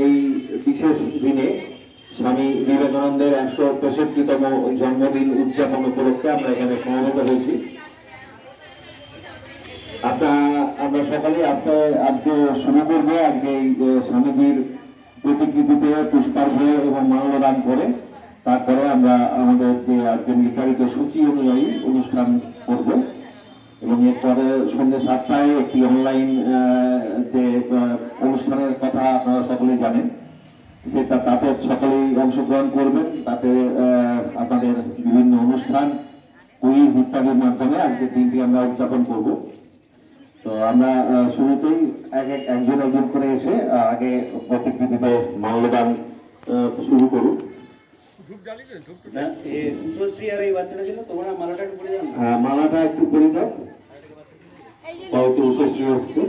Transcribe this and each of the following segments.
এই বিশেষ দিনে স্বামী বিবেকানন্দের 163তম জন্মদিন উদযাপন উপলক্ষে আমরা এখানে সমবেত হয়েছি। আমরা সকালে আজকে শুরু করবো আজকে স্বামীজির প্রতিকৃতিতে পুষ্পার্ঘ্য এবং মাল্যদান করে তারপরে আমরা আমাদের যে আজকে নির্ধারিত সূচি অনুযায়ী অনুষ্ঠান করব এবং এরপরে সন্ধ্যে 7টায় একটি অনলাইন যে অনুষ্ঠানের কথা আপনারা সকলেই জানেন, সেটা তাতে সকলেই অংশগ্রহণ করবেন। তাতে আপনাদের বিভিন্ন অনুষ্ঠান, কুইজ ইত্যাদির মাধ্যমে আজকে দিনটি আমরা উদযাপন করব। তো আমরা শুরুতেই একজন একজন করে এসে আগে প্রতিকৃতিতে মাল্যদান শুরু করুন। মালাটা একটু পরে দাও, উষশ্রী হচ্ছে।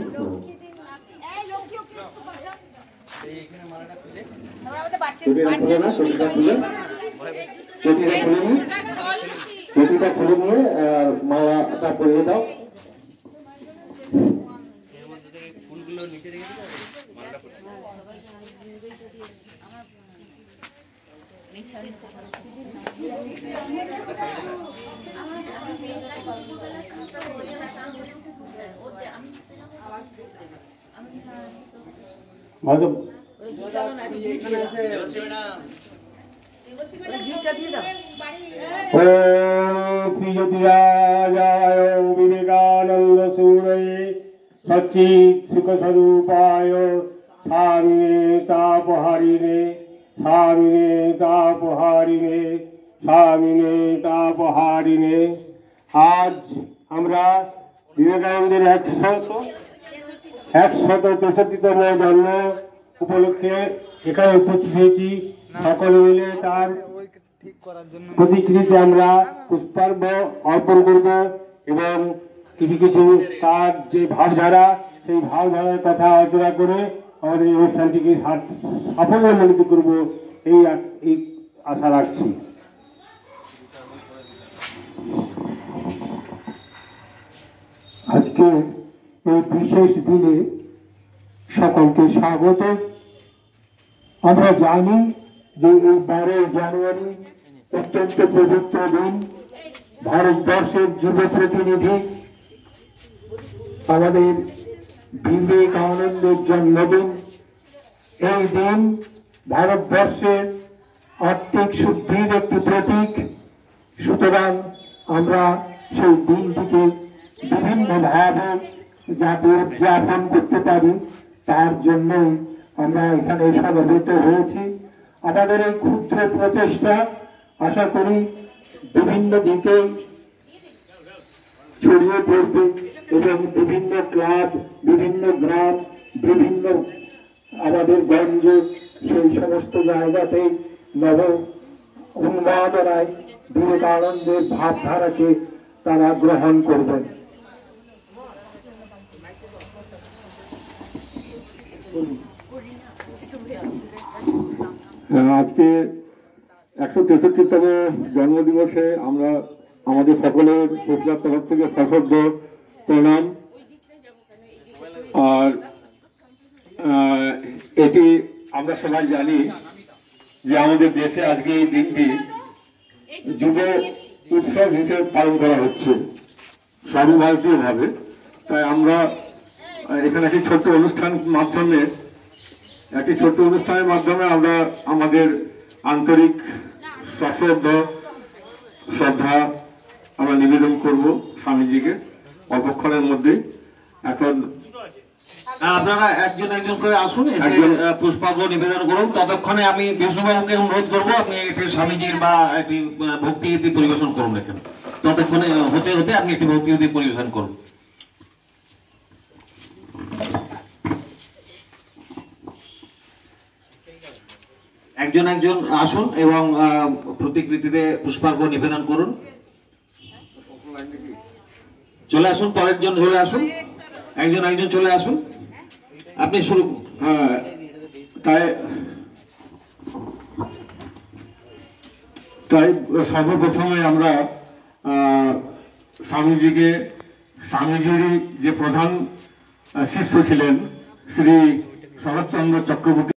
চটিটা খুলে নিয়ে মালাটা পরিয়ে দাও। विवेकानंद सूरये सच्चित् सुख स्वरूपाय स्वामिने तापहारिणे स्वामिने तापहारिणे स्वामिने तापहारिणे। आज আমরা বিবেকানন্দের 163তম জন্ম উপলক্ষে এখানে উপস্থিত হয়েছি। সকলে মিলে তার প্রতিকৃতিতে আমরা পুষ্পার্ঘ্য অর্পণ করব এবং কিছু কিছু তার যে ভাবধারা, সেই ভাবধারার কথা আলোচনা করে আমাদের এই অনুষ্ঠানটিকে সাফল্যমণ্ডিত করব এই আশা রাখছি। আজকে এই বিশেষ দিনে সকলকে স্বাগত। আমরা জানি যে এই 12 জানুয়ারি অত্যন্ত পবিত্র দিন, ভারতবর্ষের যুব প্রতিনিধি আমাদের বিবেকানন্দের জন্মদিন। এই দিন ভারতবর্ষের আর্থিক শুদ্ধির একটি প্রতীক। সুতরাং আমরা সেই দিনটিকে বিভিন্নভাবে যাতে উদযাপন করতে পারি তার জন্য আমরা এখানে সমবেত হয়েছি। আমাদের এই ক্ষুদ্র প্রচেষ্টা আশা করি বিভিন্ন দিকে ছড়িয়ে পড়বে এবং বিভিন্ন ক্লাব, বিভিন্ন গ্রাম, বিভিন্ন আমাদের গঞ্জ, সেই সমস্ত জায়গাতে নব উন্মাদনায় বিবেকানন্দের ভাবধারাকে তারা গ্রহণ করবেন। আজকে 163তম জন্মদিবসে আমরা আমাদের সকলের প্রচার তরফ থেকে সশ্রদ্ধ প্রণাম। আর এটি আমরা সবাই জানি যে আমাদের দেশে আজকে এই দিনটি যুব উৎসব হিসেবে পালন করা হচ্ছে সর্বভারতীয় ভাবে। তাই আমরা এখানে একটি ছোট্ট অনুষ্ঠানের মাধ্যমে আমরা আমাদের আন্তরিক শ্রদ্ধা আমরা নিবেদন করব স্বামীজিকে অল্পক্ষণের মধ্যে। এখন আপনারা একজন একজন করে আসুন, পুষ্পার্ঘ্য নিবেদন করুন। ততক্ষণে আমি বিষ্ণুবাবুকে অনুরোধ করবো আপনি একটি স্বামীজির বা একটি ভক্তিগীতি পরিবেশন করুন। এখানে ততক্ষণে হতে হতে আপনি একটি ভক্তিগীতি পরিবেশন করুন। একজন একজন আসুন এবং প্রতিকৃতিতে পুষ্পার্ঘ্য নিবেদন করুন। চলে আসুন, পরের জন চলে আসুন, একজন একজন চলে আসুন। আপনি শুরু। তাই সর্বপ্রথমে আমরা স্বামীজির যে প্রধান শিষ্য ছিলেন শ্রী শরৎচন্দ্র চক্রবর্তী